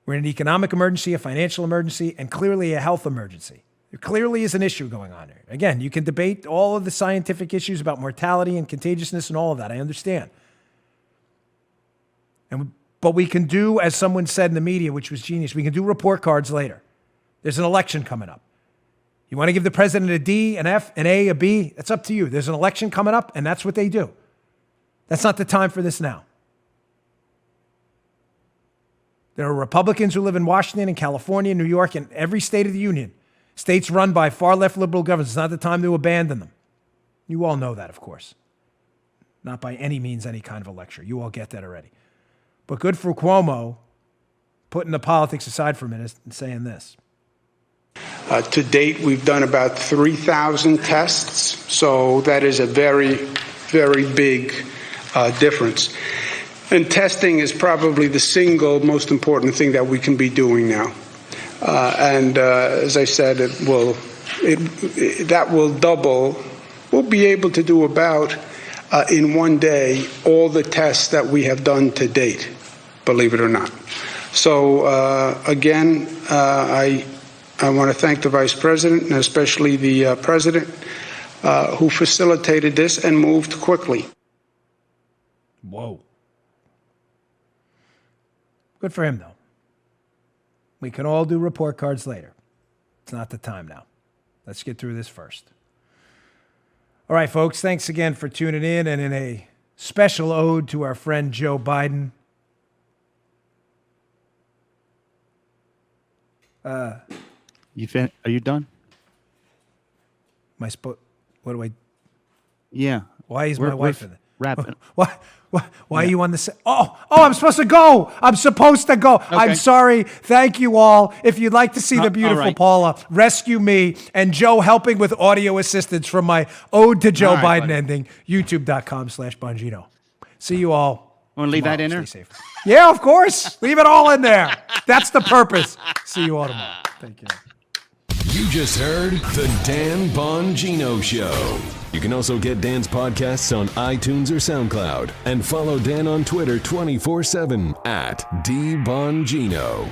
We're in an economic emergency, a financial emergency, and clearly a health emergency. There clearly is an issue going on here. Again, you can debate all of the scientific issues about mortality and contagiousness and all of that. I understand. But we can do, as someone said in the media, which was genius, we can do report cards later. There's an election coming up. You want to give the president a D, an F, an A, a B? That's up to you. There's an election coming up, and that's what they do. That's not the time for this now. There are Republicans who live in Washington and California, New York, and every state of the union. States run by far-left liberal governments. It's not the time to abandon them. You all know that, of course. Not by any means any kind of a lecture. You all get that already. But good for Cuomo, putting the politics aside for a minute and saying this. To date, we've done about 3,000 tests, so that is a very, very big difference. And testing is probably the single most important thing that we can be doing now. And as I said, that will double. We'll be able to do about, in one day, all the tests that we have done to date, believe it or not. So, again, I want to thank the Vice President and especially the President who facilitated this and moved quickly. Whoa. Good for him, though. We can all do report cards later. It's not the time now. Let's get through this first. All right, folks, thanks again for tuning in. And in a special ode to our friend Joe Biden, Are you done? what do I? Yeah. Why is my wife in there? Wrapping. Why are you on the set? Oh, I'm supposed to go. I'm supposed to go. Okay. I'm sorry. Thank you all. If you'd like to see the beautiful right. Paula rescue me and Joe helping with audio assistance from my ode to Joe All right, Biden buddy. ending, youtube.com/Bongino. See you all. Want to leave that tomorrow. in there? Stay safe. Yeah, of course. Leave it all in there. That's the purpose. See you all tomorrow. Thank you. You just heard The Dan Bongino Show. You can also get Dan's podcasts on iTunes or SoundCloud. And follow Dan on Twitter 24/7 @DBongino.